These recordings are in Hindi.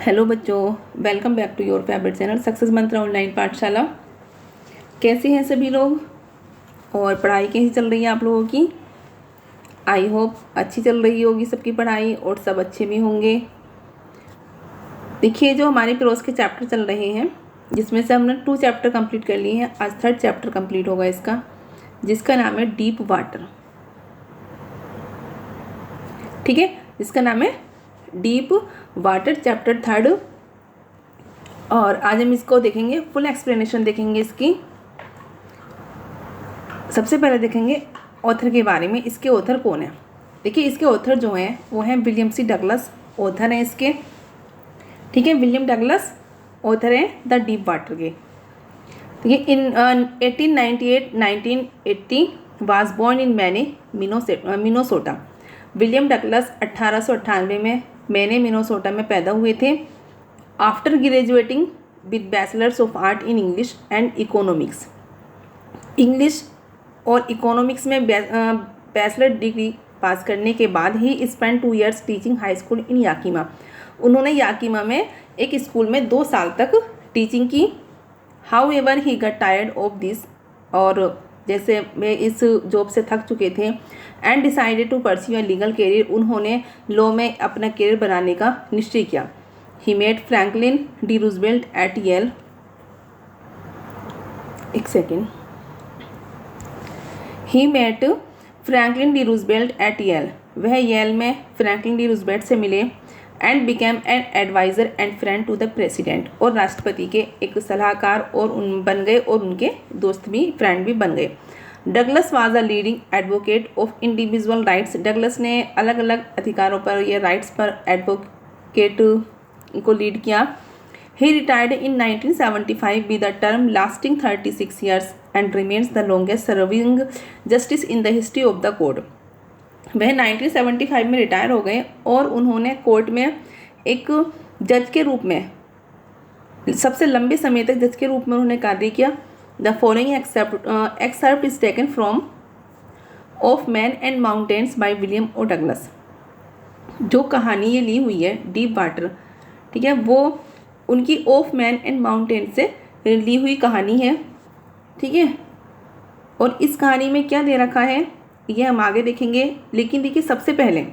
हेलो बच्चों, welcome back to your favourite channel success Mantra online Pathshala. कैसे हैं सभी लोग और पढ़ाई कैसी चल रही है आप लोगों की? आई होप अच्छी चल रही होगी सबकी पढ़ाई और सब अच्छे भी होंगे। देखिए, जो हमारे प्रोज के चैप्टर चल रहे हैं जिसमें से हमने 2 चैप्टर कंप्लीट कर लिए हैं। आज 3rd चैप्टर कंप्लीट होगा इसका, जिसका नाम है डीप वाटर। ठीक है, इसका नाम है डीप वाटर, चैप्टर 3rd। और आज हम इसको देखेंगे, फुल एक्सप्लेनेशन देखेंगे इसकी। सबसे पहले देखेंगे ऑथर के बारे में। इसके ऑथर कौन है? देखिए, इसके ऑथर जो हैं वो हैं विलियम सी डगलस, ऑथर हैं इसके। ठीक है, विलियम डगलस ऑथर हैं द डीप वाटर के। ठीक है, in 1898-1980 was born in Minnesota. William Douglas 1898 में मैने मिनेसोटा में पैदा हुए थे। After graduating with bachelors of art in English and economics, English और इकोनॉमिक्स में बैचलर डिग्री पास करने के बाद ही spend 2 years teaching high school in Yakima. उन्होंने याकीमा में एक स्कूल में 2 साल तक टीचिंग की। However he got tired of this, और जैसे वे इस जॉब से थक चुके थे। And decided to pursue a legal career, उन्होंने लॉ में अपना करियर बनाने का निश्चय किया। He met Franklin D Roosevelt at Yale. एक second. He met Franklin D Roosevelt at Yale, वह येल में फ्रैंकलिन डी रूजवेल्ट से मिले। And became an adviser and friend to the president, और राष्ट्रपति के एक सलाहकार और बन गए और उनके दोस्त भी, फ्रेंड भी बन गए। Douglas was a leading advocate of individual rights, Douglas ने अलग अलग अधिकारों पर या राइट्स पर एडवोकेट को लीड किया। He retired in 1975 with a term lasting 36 years and remains the longest serving justice in the history of the court. वह 1975 में रिटायर हो गए और उन्होंने कोर्ट में एक जज के रूप में सबसे लंबे समय तक जज के रूप में उन्होंने कार्य किया। The following excerpt is taken from of man and mountains by William O Douglas. जो कहानी ये ली हुई है डीप वाटर, ठीक है, वो उनकी ऑफ मैन एंड माउंटेन से ली हुई कहानी है। ठीक है, और इस कहानी में क्या दे रखा है ये हम आगे देखेंगे। लेकिन देखिए, सबसे पहले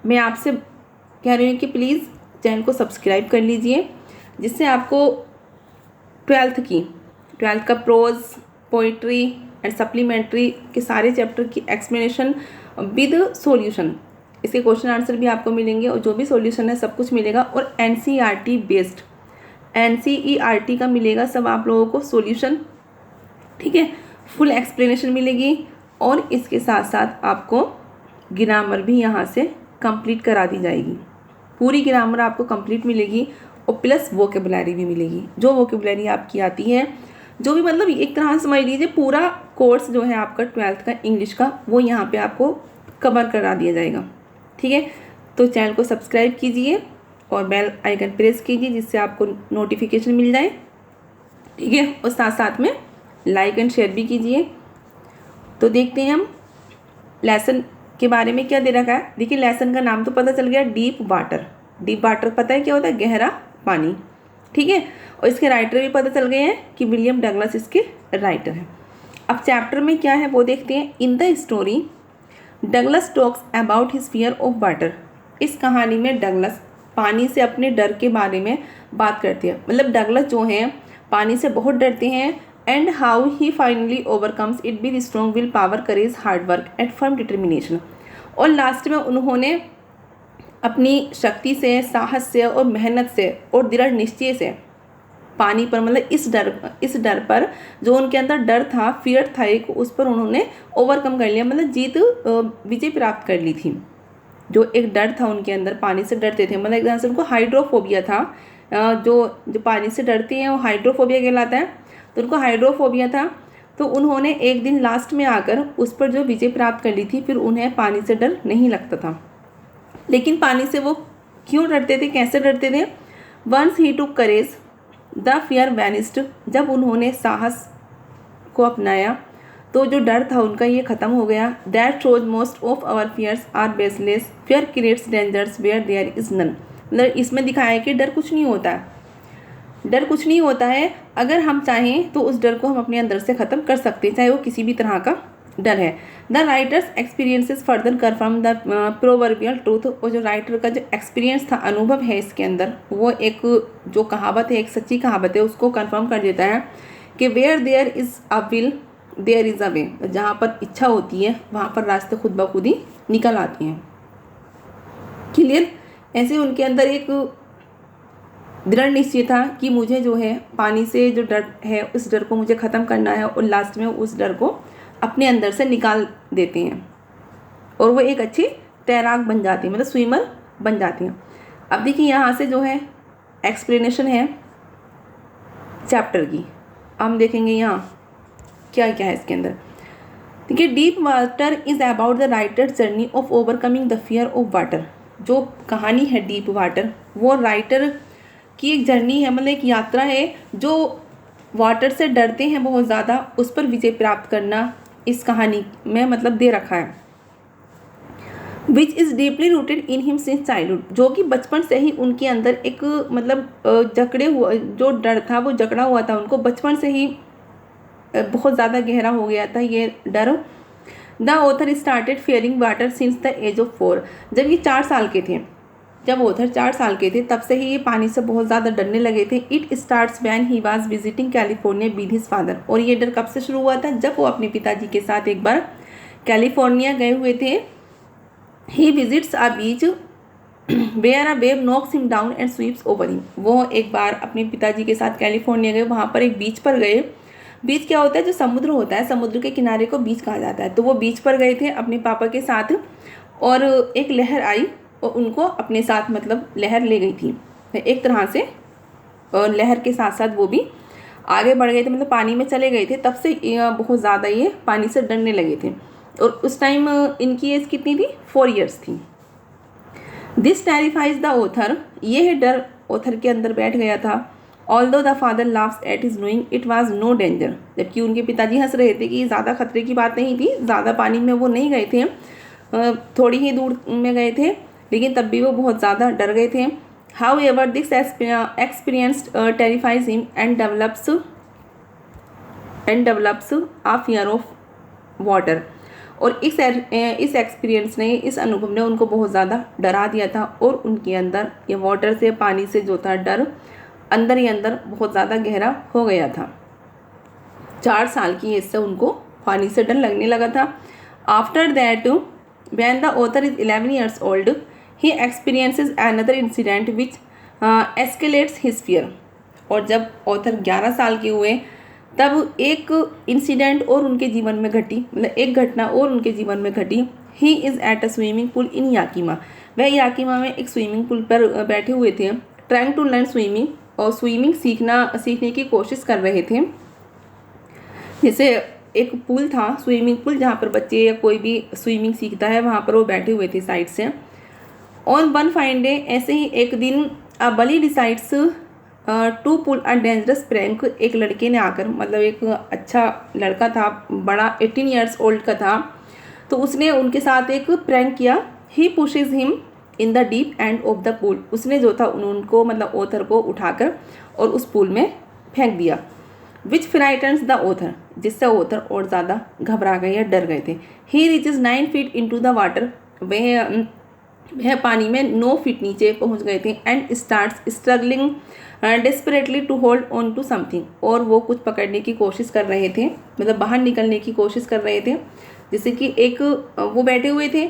मैं आपसे कह रही हूँ कि प्लीज़ चैनल को सब्सक्राइब कर लीजिए, जिससे आपको 12th का प्रोज, पोइट्री एंड सप्लीमेंट्री के सारे चैप्टर की एक्सप्लेनेशन विद सॉल्यूशन, इसके क्वेश्चन आंसर भी आपको मिलेंगे और जो भी सॉल्यूशन है सब कुछ मिलेगा। और NCERT बेस्ड, NCERT का मिलेगा सब आप लोगों को सॉल्यूशन। ठीक है, फुल एक्सप्लेनेशन मिलेगी और इसके साथ साथ आपको ग्रामर भी यहाँ से कंप्लीट करा दी जाएगी। पूरी ग्रामर आपको कंप्लीट मिलेगी और प्लस वोकेबुलरी भी मिलेगी। जो वोकेबुलरी आपकी आती है, जो भी, मतलब एक तरह से समझ लीजिए पूरा कोर्स जो है आपका 12th का इंग्लिश का, वो यहाँ पे आपको कवर करा दिया जाएगा। ठीक है, तो चैनल को सब्सक्राइब कीजिए और बेल आइकन प्रेस कीजिए, जिससे आपको नोटिफिकेशन मिल जाए। ठीक है, और साथ साथ में लाइक एंड शेयर भी कीजिए। तो देखते हैं हम लेसन के बारे में क्या दे रखा है। देखिए, लेसन का नाम तो पता चल गया, डीप वाटर। डीप वाटर पता है क्या होता है? गहरा पानी। ठीक है, और इसके राइटर भी पता चल गए हैं कि विलियम डगलस इसके राइटर हैं। अब चैप्टर में क्या है वो देखते हैं। In the story Douglas talks about his fear of water. इस कहानी में डगलस पानी से अपने डर के बारे में बात करते हैं। मतलब डगलस जो हैं पानी से बहुत डरते हैं। And how he finally overcomes it with strong will power, courage, hard work and firm determination. और लास्ट में उन्होंने अपनी शक्ति से, साहस से और मेहनत से और दृढ़ निश्चय से पानी पर, मतलब इस डर पर, जो उनके अंदर डर था, फियर था एक, उस पर उन्होंने ओवरकम कर लिया, मतलब विजय प्राप्त कर ली थी। जो एक डर था उनके अंदर, पानी से डरते थे, मतलब एक तरह से उनको हाइड्रोफोबिया था। जो पानी से डरते हैं वो हाइड्रोफोबिया कहलाता है। तो उनको हाइड्रोफोबिया था, तो उन्होंने एक दिन लास्ट में आकर उस पर जो विजय प्राप्त कर ली थी, फिर उन्हें पानी से डर नहीं लगता था। लेकिन पानी से वो क्यों डरते थे, कैसे डरते थे? Once he took courage the fear vanished, जब उन्होंने साहस को अपनाया तो जो डर था उनका ये ख़त्म हो गया। That shows most of our fears are baseless, fear creates dangers where there is none. मतलब इसमें दिखाया है कि डर कुछ नहीं होता है, डर कुछ नहीं होता है। अगर हम चाहें तो उस डर को हम अपने अंदर से ख़त्म कर सकते हैं, चाहे वो किसी भी तरह का डर है। The writers experiences further confirm the proverbial truth. और जो राइटर का जो एक्सपीरियंस था, अनुभव है इसके अंदर, वो एक जो कहावत है, एक सच्ची कहावत है, उसको कन्फर्म कर देता है कि where there is a will there is a way. जहाँ पर इच्छा होती है वहाँ पर रास्ते खुद ब खुद ही निकल आती हैं। क्लियर। ऐसे उनके अंदर एक दृढ़ निश्चय था कि मुझे जो है पानी से जो डर है उस डर को मुझे ख़त्म करना है, और लास्ट में उस डर को अपने अंदर से निकाल देते हैं और वो एक अच्छी तैराक बन जाती है, मतलब स्विमर बन जाती हैं। अब देखिए यहाँ से जो है एक्सप्लेनेशन है चैप्टर की। हम देखेंगे यहाँ क्या क्या है इसके अंदर। देखिए, deep water is about the writers journey of overcoming the fear of water. जो कहानी है डीप वाटर, वो राइटर की एक जर्नी है, मतलब एक यात्रा है जो वाटर से डरते हैं बहुत ज़्यादा, उस पर विजय प्राप्त करना इस कहानी में मतलब दे रखा है। Which is deeply rooted in him since childhood, जो कि बचपन से ही उनके अंदर एक मतलब जकड़े हुआ जो डर था, वो जकड़ा हुआ था उनको बचपन से ही, बहुत ज़्यादा गहरा हो गया था ये डर। The author started fearing water since the age of 4। जब ये 4 साल के थे, जब ऑथर 4 साल के थे, तब से ही ये पानी से बहुत ज़्यादा डरने लगे थे। It starts when he was visiting California with his father. और ये डर कब से शुरू हुआ था? जब वो अपने पिताजी के साथ एक बार कैलिफोर्निया गए हुए थे। He visits a beach where a wave knocks him down and sweeps over him. वो एक बार अपने पिताजी के साथ कैलिफोर्निया गए, वहाँ पर एक बीच पर गए। बीच क्या होता है? जो समुद्र होता है, समुद्र के किनारे को बीच कहा जाता है। तो वो बीच पर गए थे अपने पापा के साथ, और एक लहर आई और उनको अपने साथ मतलब लहर ले गई थी एक तरह से, और लहर के साथ साथ वो भी आगे बढ़ गए थे, मतलब पानी में चले गए थे। तब से बहुत ज़्यादा ये पानी से डरने लगे थे। और उस टाइम इनकी एज कितनी थी? 4 ईयर्स थी। This terrifies the author. ये है डर ऑथर के अंदर बैठ गया था। Although the father laughs at his knowing it was no danger. जबकि उनके पिताजी हंस रहे थे कि ज़्यादा खतरे की बात नहीं थी, ज़्यादा पानी में वो नहीं गए थे, थोड़ी ही दूर में गए थे, लेकिन तब भी वो बहुत ज़्यादा डर गए थे। However this experience terrifies him and develops a fear of water. और इस एक्सपीरियंस ने, इस अनुभव ने उनको बहुत ज़्यादा डरा दिया था, और उनके अंदर ये वाटर से, पानी से जो था डर अंदर ही अंदर बहुत ज़्यादा गहरा हो गया था। 4 साल की एज से उनको पानी से डर लगने लगा था। After that when the author is 11 years old he experiences another incident which escalates his fear. और जब ऑथर 11 साल के हुए, तब एक इंसिडेंट और उनके जीवन में घटी, मतलब एक घटना और उनके जीवन में घटी। He is at a swimming pool in Yakima. वह याकीमा में एक स्विमिंग पूल पर बैठे हुए थे, ट्राइंग टू लर्न स्विमिंग, और स्विमिंग सीखने की कोशिश कर रहे थे। जैसे एक पूल था, स्विमिंग पूल, जहाँ पर बच्चे या कोई भी स्विमिंग सीखता है, वहाँ पर वो बैठे हुए थे साइड से। ऑन वन फाइन डे, ऐसे ही एक दिन, a bully decides to pull a dangerous prank. एक लड़के ने आकर, मतलब एक अच्छा लड़का था, बड़ा 18 years old का था, तो उसने उनके साथ एक प्रैंक किया। He pushes him in the deep end of the pool. उसने जो था उनको, मतलब ऑथर को उठाकर और उस पूल में फेंक दिया। विच फ्राइटन्स द ऑथर, जिससे ऑथर और ज़्यादा घबरा गए या डर गए थे। He reaches 9 feet into the water. वह पानी में 9 feet नीचे पहुंच गए थे। And starts struggling desperately to hold on to something. और वो कुछ पकड़ने की कोशिश कर रहे थे, मतलब बाहर निकलने की कोशिश कर रहे थे। जैसे कि एक वो बैठे हुए थे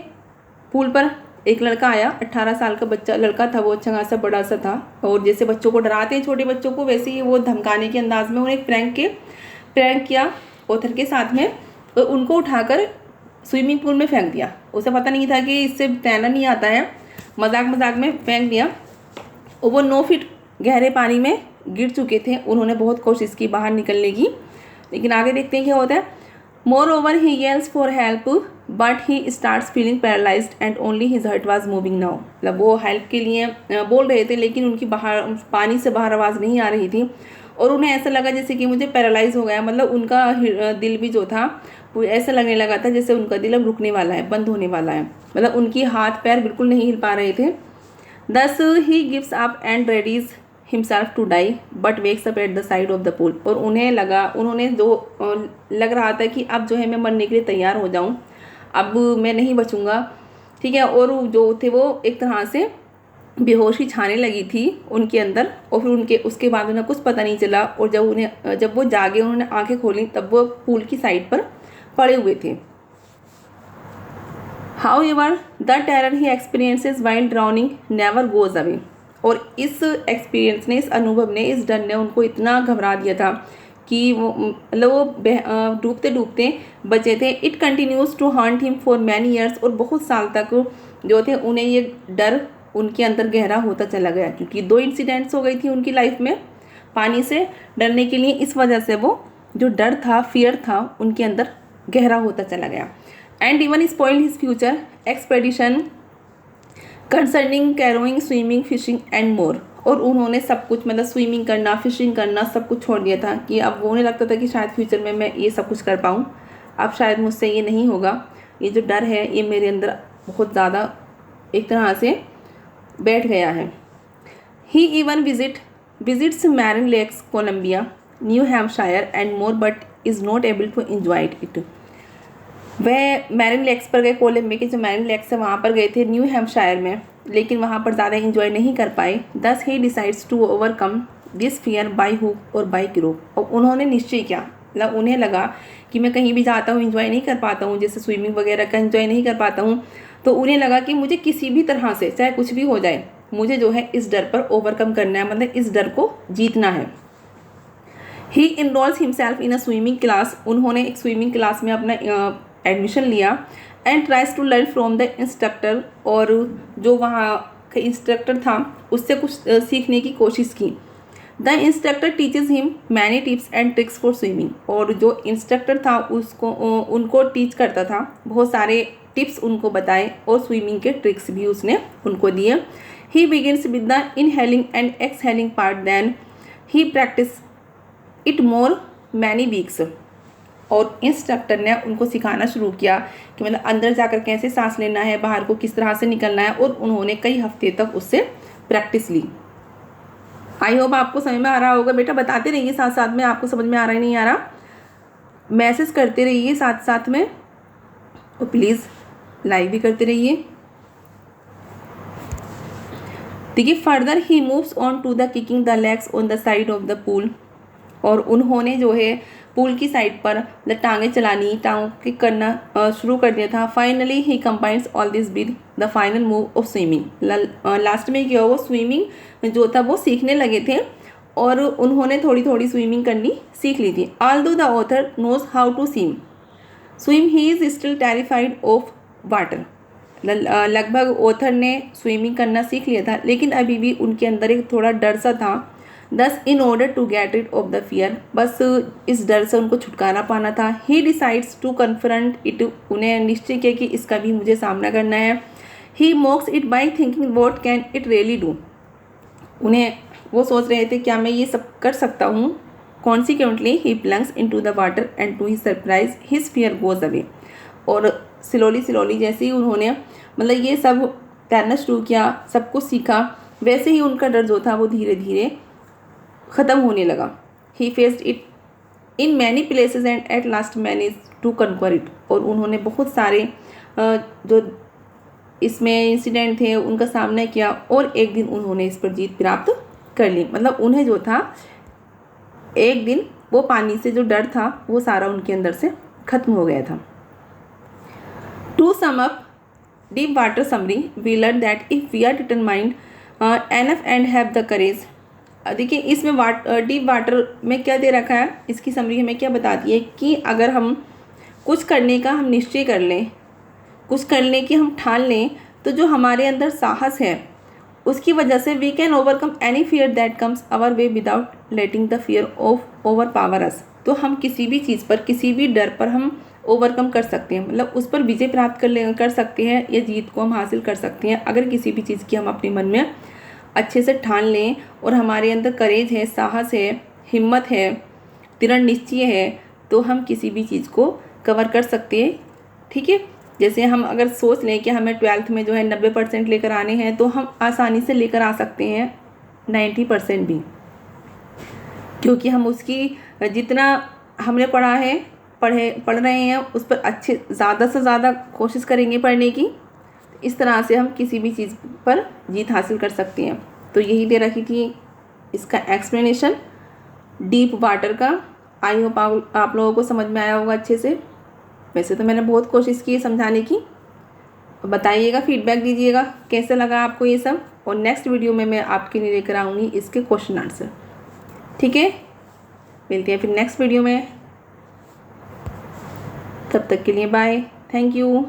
पूल पर, एक लड़का आया, 18 साल का बच्चा लड़का था, वो अच्छा खासा बड़ा सा था, और जैसे बच्चों को डराते हैं छोटे बच्चों को, वैसे ही वो धमकाने के अंदाज में उन्हें प्रैंक किया ऑथर के साथ में, और उनको उठाकर स्विमिंग पूल में फेंक दिया। उसे पता नहीं था कि इससे तैरना नहीं आता है, मजाक में फेंक दिया, और वो 9 feet गहरे पानी में गिर चुके थे। उन्होंने बहुत कोशिश की बाहर निकलने की, लेकिन आगे देखते हैं क्या होता है। More over he येल्स for help but he starts feeling paralysed and only his heart was moving now. मतलब वो हेल्प के लिए बोल रहे थे, लेकिन उनकी पानी से बाहर आवाज़ नहीं आ रही थी, और उन्हें ऐसा लगा जैसे कि मुझे पैरालाइज हो गया। मतलब उनका दिल भी जो था वो ऐसा लगने लगा था जैसे उनका दिल अब रुकने वाला है, बंद होने वाला है। मतलब उनकी हाथ पैर बिल्कुल नहीं हिल पा रहे थे। Thus he gives up and readies himself to die but wakes up at the side of the pool. और उन्होंने जो लग रहा था कि अब जो है मैं मरने के लिए तैयार हो जाऊं, अब मैं नहीं बचूंगा, ठीक है। और जो थे वो एक तरह से बेहोशी छाने लगी थी उनके अंदर, और फिर उसके बाद उन्हें कुछ पता नहीं चला। और जब वो जागे, उन्होंने आंखें खोली, तब वो पूल की साइड पर पड़े हुए थे। However, the terror he experiences while drowning never goes away। और इस एक्सपीरियंस ने, इस अनुभव ने, इस डर ने उनको इतना घबरा दिया था कि वो डूबते डूबते बचे थे। It continues to haunt him for many years. और बहुत साल तक जो थे उन्हें ये डर उनके अंदर गहरा होता चला गया, क्योंकि 2 इंसिडेंट्स हो गई थी उनकी लाइफ में पानी से डरने के लिए। इस वजह से वो जो डर था, फियर था, उनके अंदर गहरा होता चला गया। And even spoiled his future expedition concerning canoeing, swimming, fishing and more. और उन्होंने सब कुछ, मतलब स्विमिंग करना, फिशिंग करना, सब कुछ छोड़ दिया था कि अब उन्हें लगता था कि शायद फ्यूचर में मैं ये सब कुछ कर पाऊँ, अब शायद मुझसे ये नहीं होगा। ये जो डर है ये मेरे अंदर बहुत ज़्यादा एक तरह से बैठ गया है। He even visits Marin lakes, Columbia, New Hampshire and more but is not able to enjoy it. वह मैरिन लेक्स पर गए, कोलंबिया के जो मैरिन लेक्स है वहाँ पर गए थे, न्यू हैम्पशायर में, लेकिन वहाँ पर ज़्यादा इंजॉय नहीं कर पाए। Thus he decides to overcome this fear by hook or by crook. और उन्होंने निश्चय किया, मतलब उन्हें लगा कि मैं कहीं भी जाता हूँ इंजॉय नहीं कर पाता हूँ, जैसे स्विमिंग वगैरह का इंजॉय नहीं कर पाता हूँ, तो उन्हें लगा कि मुझे किसी भी तरह से, चाहे कुछ भी हो जाए, मुझे जो है इस डर पर ओवरकम करना है, मतलब इस डर को जीतना है। He enrolls himself in a swimming class. उन्होंने एक स्विमिंग क्लास में अपना एडमिशन लिया। And tries to learn from the instructor. और जो वहाँ का इंस्ट्रक्टर था उससे कुछ सीखने की कोशिश की। The instructor teaches him many tips and tricks for swimming. और जो इंस्ट्रक्टर था उनको टीच करता था, बहुत सारे टिप्स उनको बताए और स्विमिंग के ट्रिक्स भी उसने उनको दिए। He begins with the inhaling and exhaling part, then he practice it more many weeks. और इंस्ट्रक्टर ने उनको सिखाना शुरू किया कि मतलब अंदर जाकर कैसे सांस लेना है, बाहर को किस तरह से निकलना है, और उन्होंने कई हफ्ते तक उससे प्रैक्टिस ली। आई होप आपको समझ में आ रहा होगा। बेटा बताते रहिए साथ साथ में, आपको समझ में आ रहा है नहीं आ रहा, मैसेज करते रहिए साथ साथ में, और प्लीज़ लाइक भी करते रहिए। देखिए, further he moves on to the kicking the legs on the side of the pool. और उन्होंने जो है पूल की साइड पर टांगें चलानी, टांगों किक करना शुरू कर दिया था। Finally he combines all this with the final move of swimming. Last में क्या, वो स्विमिंग जो था वो सीखने लगे थे, और उन्होंने थोड़ी थोड़ी स्विमिंग करनी सीख ली थी। Although the author knows how to swim he is still terrified of water. लगभग ऑथर ने स्विमिंग करना सीख लिया था, लेकिन अभी भी उनके अंदर एक थोड़ा डर सा था। Thus in order to get rid of the fear, बस इस डर से उनको छुटकारा पाना था। He decides to confront it, उन्हें निश्चय किया कि इसका भी मुझे सामना करना है। He mocks it by thinking what can it really do. उन्हें वो सोच रहे थे क्या मैं ये सब कर सकता हूँ। Consequently he plunges into the water and to his surprise his fear goes away. और स्लोली जैसे ही उन्होंने मतलब ये सब तैरना शुरू किया, सब कुछ सीखा, वैसे ही उनका डर जो था वो धीरे धीरे ख़त्म होने लगा। He faced it in many places and at last manage to conquer it. और उन्होंने बहुत सारे जो इसमें इंसिडेंट थे उनका सामना किया, और एक दिन उन्होंने इस पर जीत प्राप्त कर ली। मतलब उन्हें जो था एक दिन वो पानी से जो डर था वो सारा उनके अंदर से ख़त्म हो गया था। To sum up deep water summary, we learn that if we are determined enough and have the courage. देखिए, इसमें डीप वाटर में क्या दे रखा है, इसकी समरी हमें क्या बताती है कि अगर हम कुछ करने का हम निश्चय कर लें, कुछ करने की हम ठान लें, तो जो हमारे अंदर साहस है उसकी वजह से we can overcome any fear that comes our way without letting the fear of overpower us. तो हम किसी भी चीज़ पर, किसी भी डर पर हम ओवरकम कर सकते हैं, मतलब उस पर विजय प्राप्त कर सकते हैं, या जीत को हम हासिल कर सकते हैं अगर किसी भी चीज़ की हम अपने मन में अच्छे से ठान लें, और हमारे अंदर करेज है, साहस है, हिम्मत है, दृढ़ निश्चय है, तो हम किसी भी चीज़ को कवर कर सकते हैं। ठीक है, जैसे हम अगर सोच लें कि हमें 12th में जो है 90% लेकर आने हैं, तो हम आसानी से लेकर आ सकते हैं 90% भी, क्योंकि हम उसकी जितना हमने पढ़ा है पढ़ रहे हैं उस पर अच्छे ज़्यादा से ज़्यादा कोशिश करेंगे पढ़ने की। इस तरह से हम किसी भी चीज़ पर जीत हासिल कर सकते हैं। तो यही दे रखी थी इसका एक्सप्लेनेशन डीप वाटर का। आई होप आप लोगों को समझ में आया होगा अच्छे से। वैसे तो मैंने बहुत कोशिश की है समझाने की। बताइएगा, फीडबैक दीजिएगा कैसे लगा आपको ये सब, और नेक्स्ट वीडियो में मैं आपके लिए लेकर आऊँगी इसके क्वेश्चन आंसर। ठीक है, मिलते हैं फिर नेक्स्ट वीडियो में। तब तक के लिए बाय, थैंक यू।